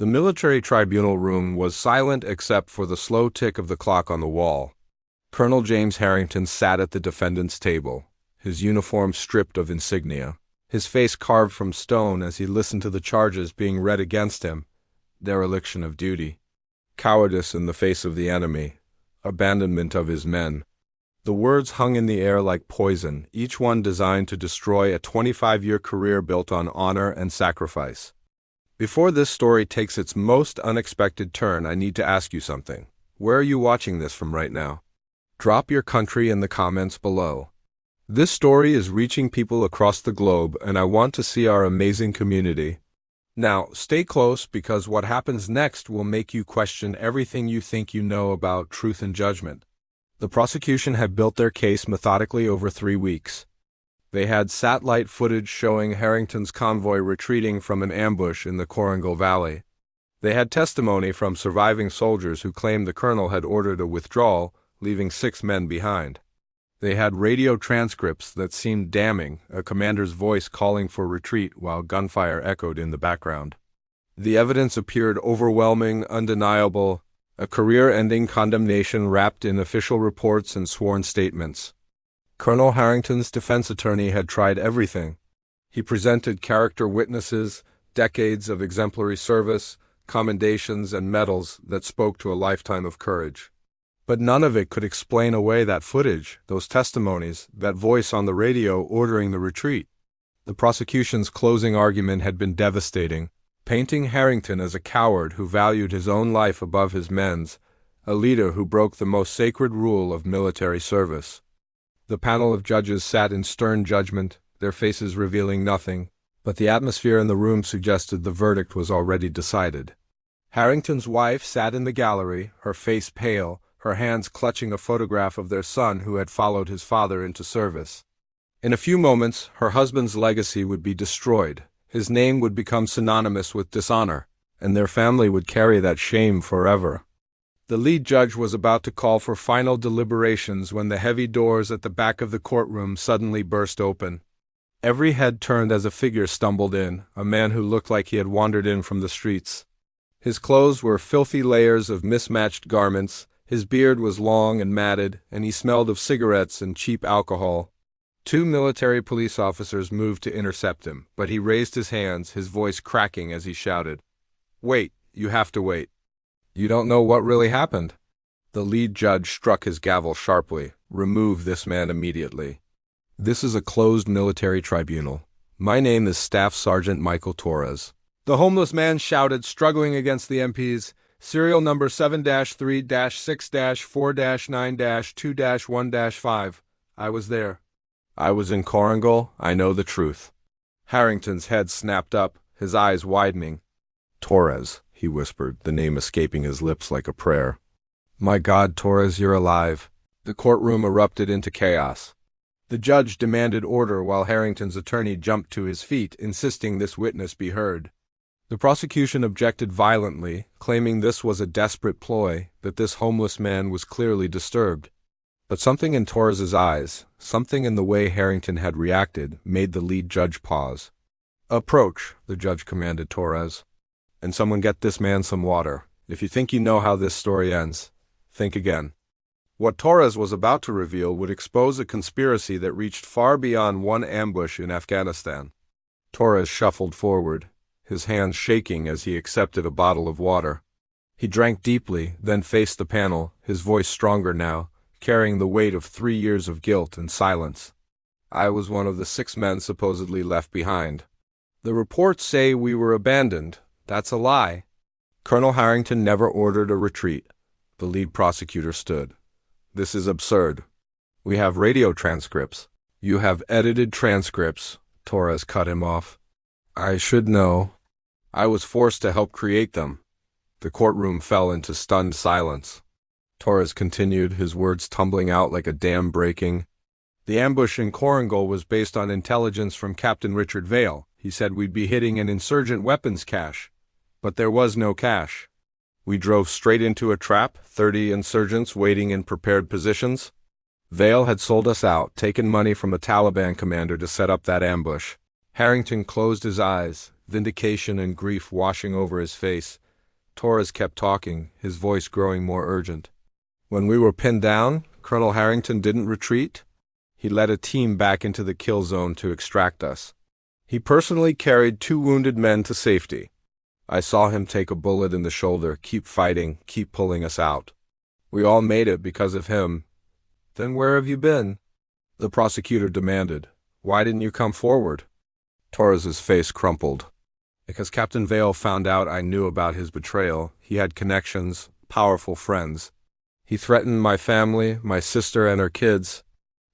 The military tribunal room was silent except for the slow tick of the clock on the wall. Colonel James Harrington sat at the defendant's table, his uniform stripped of insignia, his face carved from stone as he listened to the charges being read against him: dereliction of duty, cowardice in the face of the enemy, abandonment of his men. The words hung in the air like poison, each one designed to destroy a 25-year career built on honor and sacrifice. Before this story takes its most unexpected turn, I need to ask you something. Where are you watching this from right now? Drop your country in the comments below. This story is reaching people across the globe, and I want to see our amazing community. Now, stay close, because what happens next will make you question everything you think you know about truth and judgment. The prosecution had built their case methodically over 3 weeks. They had satellite footage showing Harrington's convoy retreating from an ambush in the Courtroom Valley. They had testimony from surviving soldiers who claimed the colonel had ordered a withdrawal, leaving 6 men behind. They had radio transcripts that seemed damning, a commander's voice calling for retreat while gunfire echoed in the background. The evidence appeared overwhelming, undeniable, a career-ending condemnation wrapped in official reports and sworn statements. Colonel Harrington's defense attorney had tried everything. He presented character witnesses, decades of exemplary service, commendations, and medals that spoke to a lifetime of courage. But none of it could explain away that footage, those testimonies, that voice on the radio ordering the retreat. The prosecution's closing argument had been devastating, painting Harrington as a coward who valued his own life above his men's, a leader who broke the most sacred rule of military service. The panel of judges sat in stern judgment, their faces revealing nothing, but the atmosphere in the room suggested the verdict was already decided. Harrington's wife sat in the gallery, her face pale, her hands clutching a photograph of their son who had followed his father into service. In a few moments, her husband's legacy would be destroyed. His name would become synonymous with dishonor, and their family would carry that shame forever. The lead judge was about to call for final deliberations when the heavy doors at the back of the courtroom suddenly burst open. Every head turned as a figure stumbled in, a man who looked like he had wandered in from the streets. His clothes were filthy layers of mismatched garments, his beard was long and matted, and he smelled of cigarettes and cheap alcohol. 2 military police officers moved to intercept him, but he raised his hands, his voice cracking as he shouted, "Wait, you have to wait. You don't know what really happened." The lead judge struck his gavel sharply. "Remove this man immediately. This is a closed military tribunal. My name is Staff Sergeant Michael Torres." The homeless man shouted, struggling against the MPs. "Serial number 7-3-6-4-9-2-1-5. I was there. I was in Coringal. I know the truth." Harrington's head snapped up, his eyes widening. "Torres," he whispered, the name escaping his lips like a prayer. "My God, Torres, you're alive." The courtroom erupted into chaos. The judge demanded order while Harrington's attorney jumped to his feet, insisting this witness be heard. The prosecution objected violently, claiming this was a desperate ploy, that this homeless man was clearly disturbed. But something in Torres's eyes, something in the way Harrington had reacted, made the lead judge pause. "Approach," the judge commanded Torres. "And someone get this man some water. If you think you know how this story ends, think again." What Torres was about to reveal would expose a conspiracy that reached far beyond one ambush in Afghanistan. Torres shuffled forward, his hands shaking as he accepted a bottle of water. He drank deeply, then faced the panel, his voice stronger now, carrying the weight of 3 years of guilt and silence. "I was one of the 6 men supposedly left behind. The reports say we were abandoned. That's a lie. Colonel Harrington never ordered a retreat." The lead prosecutor stood. "This is absurd. We have radio transcripts." "You have edited transcripts," Torres cut him off. "I should know. I was forced to help create them." The courtroom fell into stunned silence. Torres continued, his words tumbling out like a dam breaking. "The ambush in Coringal was based on intelligence from Captain Richard Vale. He said we'd be hitting an insurgent weapons cache. But there was no cache. We drove straight into a trap, 30 insurgents waiting in prepared positions. Vale had sold us out, taken money from a Taliban commander to set up that ambush." Harrington closed his eyes, vindication and grief washing over his face, Torres kept talking, his voice growing more urgent. When we were pinned down, Colonel Harrington didn't retreat. He led a team back into the kill zone to extract us. He personally carried 2 wounded men to safety. I saw him take a bullet in the shoulder, keep fighting, keep pulling us out. We all made it because of him. Then where have you been? The prosecutor demanded. Why didn't you come forward? Torres's face crumpled. Because Captain Vale found out I knew about his betrayal. He had connections, powerful friends. He threatened my family, my sister and her kids.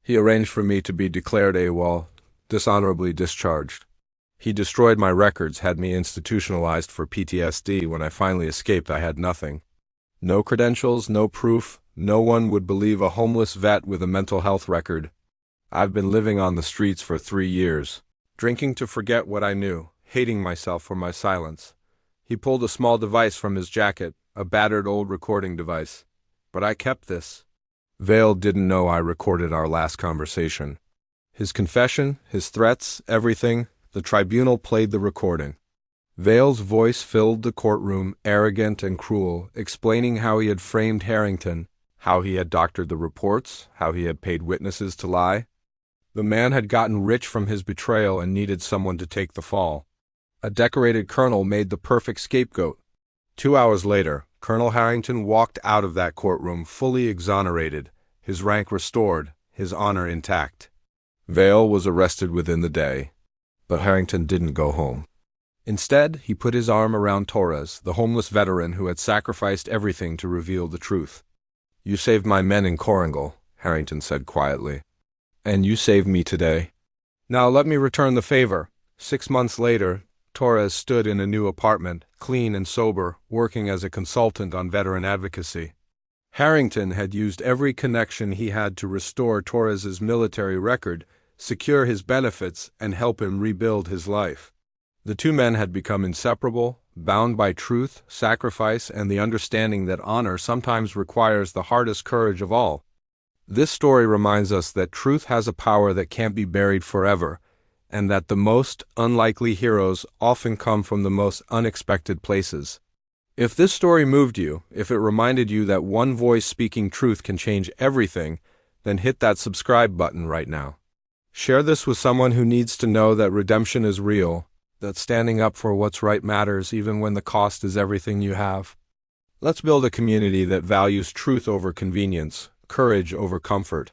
He arranged for me to be declared AWOL, dishonorably discharged. He destroyed my records, had me institutionalized for PTSD. When I finally escaped, I had nothing. No credentials, no proof. No one would believe a homeless vet with a mental health record. I've been living on the streets for 3 years, drinking to forget what I knew, hating myself for my silence. He pulled a small device from his jacket, a battered old recording device. But I kept this. Vale didn't know I recorded our last conversation. His confession, his threats, everything. The tribunal played the recording. Vale's voice filled the courtroom, arrogant and cruel, explaining how he had framed Harrington, how he had doctored the reports, how he had paid witnesses to lie. The man had gotten rich from his betrayal and needed someone to take the fall. A decorated colonel made the perfect scapegoat. 2 hours later, Colonel Harrington walked out of that courtroom fully exonerated, his rank restored, his honor intact. Vale was arrested within the day. But Harrington didn't go home. Instead, he put his arm around Torres, the homeless veteran who had sacrificed everything to reveal the truth. You saved my men in Coringal, Harrington said quietly. And you saved me today. Now let me return the favor. 6 months later, Torres stood in a new apartment, clean and sober, working as a consultant on veteran advocacy. Harrington had used every connection he had to restore Torres's military record, secure his benefits, and help him rebuild his life. The 2 men had become inseparable, bound by truth, sacrifice, and the understanding that honor sometimes requires the hardest courage of all. This story reminds us that truth has a power that can't be buried forever, and that the most unlikely heroes often come from the most unexpected places. If this story moved you, if it reminded you that one voice speaking truth can change everything, then hit that subscribe button right now. Share this with someone who needs to know that redemption is real, that standing up for what's right matters even when the cost is everything you have. Let's build a community that values truth over convenience, courage over comfort.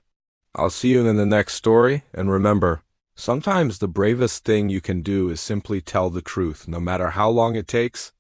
I'll see you in the next story, and remember, sometimes the bravest thing you can do is simply tell the truth, no matter how long it takes.